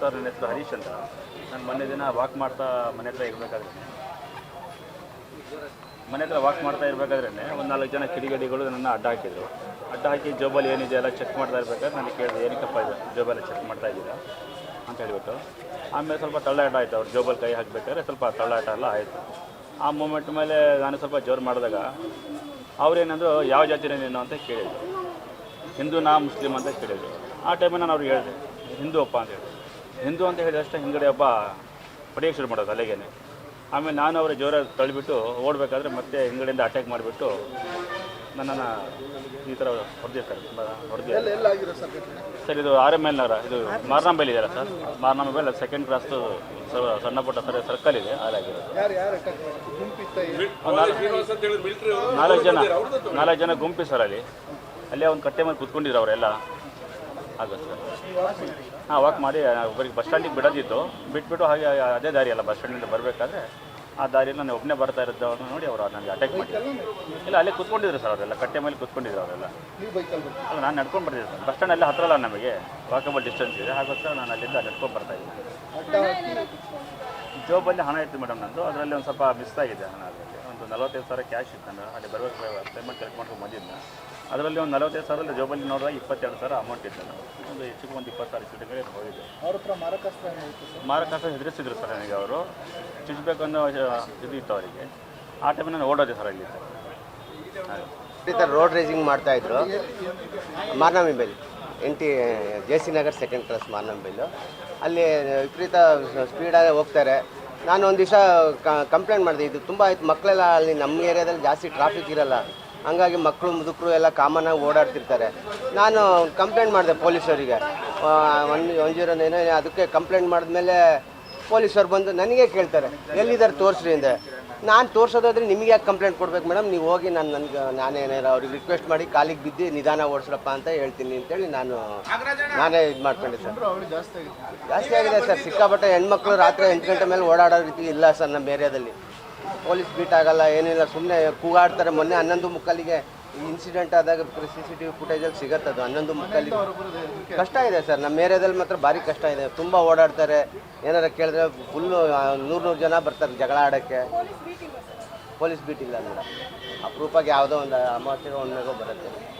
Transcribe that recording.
Sir ನನ್ನ ಹೆಸರು ಹರೀಶ್ ಅಂತ. ನಾನು ಮೊನ್ನೆ ದಿನ ವಾಕ್ ಮಾಡ್ತಾ ಮನೆ ಹತ್ರ ಇರಬೇಕಾದ್ರೆ ಒಂದು 4 ಜನ ಕಿಡಿಗೇಡಿಗಳು ನನ್ನ ಅಡ್ಡ ಹಾಕಿದರು. ಅಡ್ಡ ಹಾಕಿ ಜೋಬಲ್ಲಿ ಏನಿದೆ ಎಲ್ಲ ಚೆಕ್ ಮಾಡ್ತಾ ಇರಬೇಕಾದ್ರೆ ನನಗೆ ಕೇಳಿದೆ, ಏನಕ್ಕಪ್ಪ ಇದು ಜೋಬಲ್ಲಿ ಚೆಕ್ ಮಾಡ್ತಾ ಇದ್ದೀರಾ ಅಂತ ಹೇಳಿಬಿಟ್ಟು. ಆಮೇಲೆ ಸ್ವಲ್ಪ ತಳ್ಳಾಟ ಆಯಿತು. ಅವ್ರು ಜೋಬಲ್ಲಿ ಕೈ ಹಾಕಬೇಕಾದ್ರೆ ಸ್ವಲ್ಪ ತಳ್ಳಾಟ ಎಲ್ಲ ಆಯಿತು. ಆ ಮೂಮೆಂಟ್ ಮೇಲೆ ನಾನು ಸ್ವಲ್ಪ ಜೋರು ಮಾಡಿದಾಗ ಅವ್ರೇನಂದ್ರು, ಯಾವ ಜಾತಿನೇ ನೀನು ಅಂತ ಕೇಳಿದ್ರು. ಹಿಂದೂನಾ ಮುಸ್ಲಿಮ್ ಅಂತ ಕೇಳಿದ್ರು. ಆ ಟೈಮಲ್ಲಿ ನಾನು ಅವ್ರಿಗೆ ಹೇಳಿದೆ, ಹಿಂದೂ ಅಪ್ಪ ಅಂತ ಹೇಳಿದೆ. ಹಿಂದೂ ಅಂತ ಹೇಳಿದಷ್ಟೇ ಹಿಂಗಡೆ ಒಬ್ಬ ಹೊಡೆಯೋಕ್ಕೆ ಶುರು ಮಾಡೋದು ಅಲೆಗೇನೆ. ಆಮೇಲೆ ನಾನು ಅವರ ಜೋರಾಗಿ ತಳ್ಳಿಬಿಟ್ಟು ಓಡಬೇಕಾದ್ರೆ ಮತ್ತೆ ಹಿಂಗಡೆಯಿಂದ ಅಟ್ಯಾಕ್ ಮಾಡಿಬಿಟ್ಟು ನನ್ನನ್ನು ಈ ಥರ ಹೊಡೆದಿದೆ ಸರ್. ಸರ್ ಇದು RML ನಗರ, ಇದು ಮಾರ್ನಾಂಬೆಲ್ ಇದೆಯಲ್ಲ ಸರ್, ಮಾರ್ನಾಂಬೆಲ್ 2nd ಕ್ರಾಸ್ ಸಣ್ಣ ಪುಟ್ಟ ಸರ್ಕಲ್ ಇದೆ, ಅಲ್ಲಾಗಿರೋದು. 4 ಜನ ಗುಂಪಿ ಸರ್. ಅಲ್ಲೇ ಒಂದು ಕಟ್ಟೆ ಮೇಲೆ ಕೂತ್ಕೊಂಡಿದ್ರು ಅವರೆಲ್ಲ. ಆಗುತ್ತೆ ಸರ್. ಹಾಂ, ವಾಕ್ ಮಾಡಿ ಒಬ್ಬರಿಗೆ ಬಸ್ ಸ್ಟ್ಯಾಂಡಿಗೆ ಬಿಡೋದಿತ್ತು. ಬಿಟ್ಬಿಟ್ಟು ಹಾಗೆ ಅದೇ ದಾರಿ ಅಲ್ಲ, ಬಸ್ ಸ್ಟ್ಯಾಂಡಿಂದ ಬರಬೇಕಾದ್ರೆ ಆ ದಾರಿಯಲ್ಲಿ ನಾನು ಒಬ್ಬನೇ ಬರ್ತಾ ಇರೋದನ್ನು ನೋಡಿ ಅವರು ನನಗೆ ಅಟ್ಯಾಕ್ ಮಾಡಿದ್ರು. ಇಲ್ಲ, ಅಲ್ಲೇ ಕೂತ್ಕೊಂಡಿದ್ರು ಸರ್ ಅವರೆಲ್ಲ, ಕಟ್ಟೆ ಮೇಲೆ ಕೂತ್ಕೊಂಡಿದ್ರು ಅವರೆಲ್ಲ. ಅಲ್ಲ, ನಾನು ನಡ್ಕೊಂಡು ಬರ್ತಿದ್ದೆ ಸರ್. ಬಸ್ ಸ್ಟ್ಯಾಂಡ್ ಅಲ್ಲೇ ಹತ್ರ ಅಲ್ಲ, ನಮಗೆ ವಾಕಬಲ್ ಡಿಸ್ಟೆನ್ಸ್ ಇದೆ. ಹಾಗೋಸ್ಕರ ನಾನು ಅಲ್ಲಿಂದ ನಡ್ಕೊಂಡು ಬರ್ತಾಯಿದ್ದೆ. ಜೋಬಲ್ಲಿ ಹಣ ಇತ್ತು ಮೇಡಮ್ ನಂದು. ಅದರಲ್ಲಿ ಒಂದು ಸ್ವಲ್ಪ ಮಿಸ್ ಆಗಿದೆ ಹಣ. ಅದರಲ್ಲಿ ಒಂದು 45,000 ಕ್ಯಾಶ್ ಇತ್ತು. ನಾನು ಅಲ್ಲಿ ಬರಬೇಕು ಪೇಮೆಂಟ್ ಕಲೆಕ್ಟ್ ಮಾಡ್ಕೊಂಡು ಬಂದಿದ್ದೆ. ಅದರಲ್ಲಿ ಒಂದು 45,000 ಜೋಬಲ್ಲಿ ನೋಡಿದಾಗ 22,000 ಅಮೌಂಟ್ ಇತ್ತು. ಒಂದು ಹೆಚ್ಚಿಗೆ ಒಂದು 20,000 ಸಿಟಿಗೆ ಹೋಗಿದೆ. ಅವ್ರ ಹತ್ರ ಮಾರಕಾಸ್ತ್ರ ಹೆದರಿಸಿದ್ರು ಸರ್ ನನಗೆ. ಅವರು ಚುಚ್ಚಬೇಕು ಅನ್ನೋ ಇದು ಇತ್ತು ಅವರಿಗೆ. ಆ ಟೈಮ್ ನಾನು ಓಡೋದೆ ಸರ್ ಅಲ್ಲಿ. ರೋಡ್ ರೇಸಿಂಗ್ ಮಾಡ್ತಾಯಿದ್ರು ಮಾರ್ನಾಂಬೆಲ್ JC ನಗರ್ 2nd ಕ್ರಾಸ್ ಮಾರ್ನಾಂಬೆಲ್. ಅಲ್ಲಿ ವಿಪರೀತ ಸ್ಪೀಡಾಗಿ ಹೋಗ್ತಾರೆ. ನಾನು ಒಂದು ದಿವಸ ಕಂಪ್ಲೇಂಟ್ ಮಾಡಿದೆ. ಇದು ತುಂಬ ಆಯ್ತು, ಮಕ್ಕಳೆಲ್ಲ ಅಲ್ಲಿ ನಮ್ಮ ಏರಿಯಾದಲ್ಲಿ ಜಾಸ್ತಿ ಟ್ರಾಫಿಕ್ ಇರಲ್ಲ, ಹಂಗಾಗಿ ಮಕ್ಕಳು ಮುದುಕರು ಎಲ್ಲ ಕಾಮನ್ನಾಗಿ ಓಡಾಡ್ತಿರ್ತಾರೆ. ನಾನು ಕಂಪ್ಲೇಂಟ್ ಮಾಡಿದೆ ಪೊಲೀಸರಿಗೆ, 109. ಅದಕ್ಕೆ ಕಂಪ್ಲೇಂಟ್ ಮಾಡಿದ್ಮೇಲೆ ಪೊಲೀಸರು ಬಂದು ನನಗೆ ಕೇಳ್ತಾರೆ, ಎಲ್ಲಿದ್ದಾರೆ ತೋರಿಸ್ರಿ ಅಂದೆ. ನಾನು ತೋರಿಸೋದಾದ್ರೆ ನಿಮಗೆ ಯಾಕೆ ಕಂಪ್ಲೇಂಟ್ ಕೊಡ್ಬೇಕು ಮೇಡಮ್, ನೀವು ಹೋಗಿ ನಾನೇನಾರು ಅವ್ರಿಗೆ ರಿಕ್ವೆಸ್ಟ್ ಮಾಡಿ ಕಾಲಿಗೆ ಬಿದ್ದು ನಿಧಾನ ಓಡಿಸ್ರಪ್ಪ ಅಂತ ಹೇಳ್ತೀನಿ ಅಂತೇಳಿ ನಾನೇ ಇದು ಮಾಡ್ಕೊಂಡೆ ಸರ್. ಜಾಸ್ತಿ ಆಗಿದೆ ಸರ್, ಸಿಕ್ಕಾಪಟ್ಟೆ ಹೆಣ್ಮಕ್ಳು ರಾತ್ರಿ 8 ಗಂಟೆ ಮೇಲೆ ಓಡಾಡೋ ರೀತಿ ಇಲ್ಲ ಸರ್ ನಮ್ಮ ಏರಿಯಾದಲ್ಲಿ. ಪೊಲೀಸ್ ಬೀಟ್ ಆಗಲ್ಲ, ಏನಿಲ್ಲ, ಸುಮ್ಮನೆ ಕೂಗಾಡ್ತಾರೆ. ಮೊನ್ನೆ 11:15ಗೆ ಇನ್ಸಿಡೆಂಟ್ ಆದಾಗ CCTV ಫುಟೇಜಲ್ಲಿ ಸಿಗತ್ತದು. 11:15 ಕಷ್ಟ ಇದೆ ಸರ್ ನಮ್ಮ ಏರಿಯಾದಲ್ಲಿ ಮಾತ್ರ, ಭಾರಿ ಕಷ್ಟ ಇದೆ. ತುಂಬ ಓಡಾಡ್ತಾರೆ. ಏನಾರು ಕೇಳಿದ್ರೆ ಫುಲ್ಲು 100 ಜನ ಬರ್ತಾರೆ ಜಗಳ ಆಡೋಕ್ಕೆ. ಪೊಲೀಸ್ ಬೀಟ್ ಇಲ್ಲ ಮೇಡಮ್. ಅಪರೂಪಕ್ಕೆ ಯಾವುದೋ ಒಂದು ಅಮಾವಾಸ್ಯೆಗೋ 1 ಬರುತ್ತೆ.